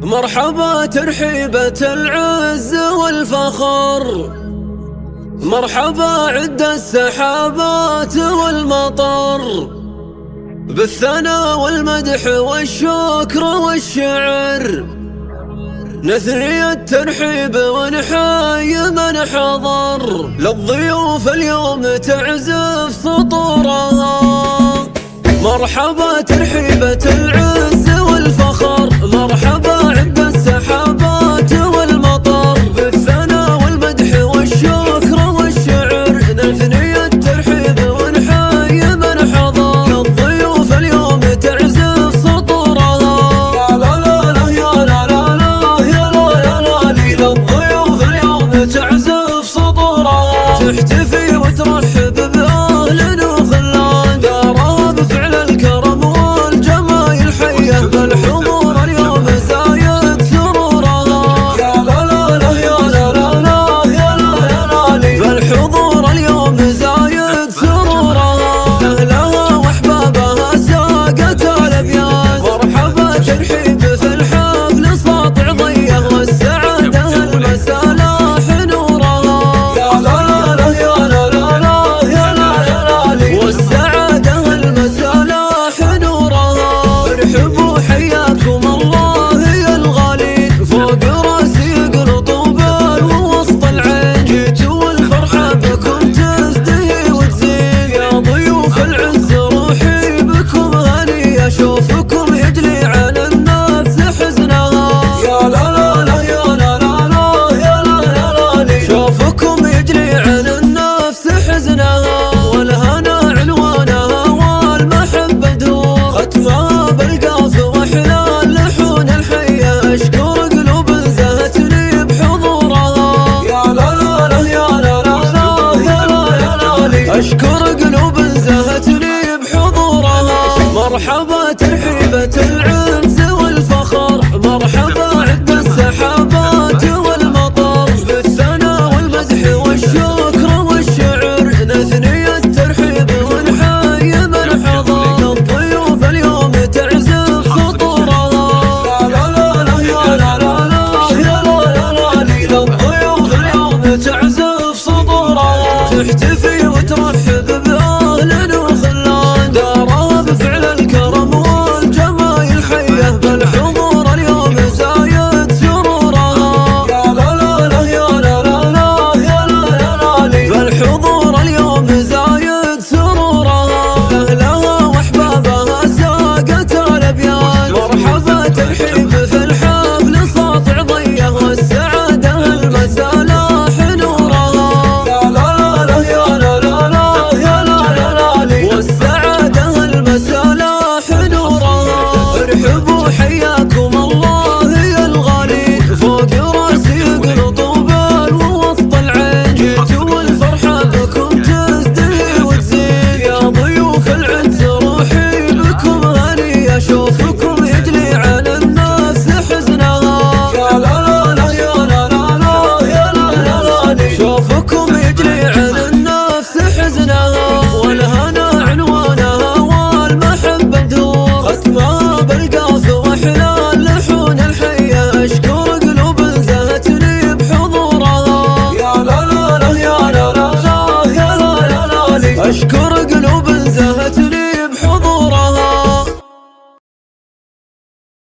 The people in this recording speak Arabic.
مرحبا ترحيبة العز والفخر، مرحبا عد السحابات والمطر، بالثناء والمدح والشكر والشعر، نثني الترحيب ونحيي من حضر، للضيوف اليوم تعزف سطورها. مرحبا ترحيبة العز والفخر، مرحبا عد السحابات والمطر، بالثناء والمدح والشكر والشعر، نثني الترحيب ونحيي من حضر، للضيوف اليوم تعزف سطورها. يا لا لا لا يا لا لا لا يا لا يا لا لي، للضيوف اليوم تعزف سطورها، تحتفي وترحب بأهل وخلان، دارها بفعل الكرم والجمايل حية، بالحضور اليوم زايد سرورها. يا لا لا لا يا لا لا لا يا لا يا لا لي، بالحضور اليوم زايد سرورها، أهلها وأحبابها ساقت الأبيات، مرحبا ترحيب في الحفل ساطع ضيه، والسعادة المسالاح نورها. يا لا لا لا يا لا لا لا يا لا يا لا لي، والسعادة المسالاح نورها. ارحبوا حياكم الله يا الغالين، فوق راسي قلطوبال ووسط العين، جيتوا والفرحة بكم تزدهي وتزين، يا ضيوف العز روحي بكم هنية، شوفكم يجلي على النفس حزنها. يا لا لا لا يا لا لا لا يا لا يا لا لي، شوفكم يجلي على النفس حزنها، والهنا عنوانها والمحبة دور، ختمها بالقاف واحلى اللحون الحية، اشكر قلوب زهتني بحضورها. يا لا لا لا يا لا لا لا يا لا يا لا لي، اشكر قلوب زهتني بحضورها. مرحبا ترحيبة العز والفخر، مرحبا عد السحابات والمطر، بالثناء والمدح والشكر والشعر، نثني الترحيب ونحيي من حضر، للضيوف اليوم تعزف سطورها. يا لا لا لا يا لا لا لا يا لا يا لا لي، للضيوف اليوم تعزف سطورها، تحتفي وترحب بأهل وخلان، دارها بفعل الكرم والجمايل حية، بالحضور اليوم زايد سرورها. يا لا لا لا يا لا لا لا يا لا يا لا لي، بالحضور اليوم زايد سرورها، أهلها وأحبابها ساقت الأبيات، مرحبا ترحيب في الحفل ساطع ضيه، والسعادة المسالاح نورها. يا لا لا لا يا لا لا لا يا لا يا لا لي، والسعادة المسالاح نورها. ارحبوا حيا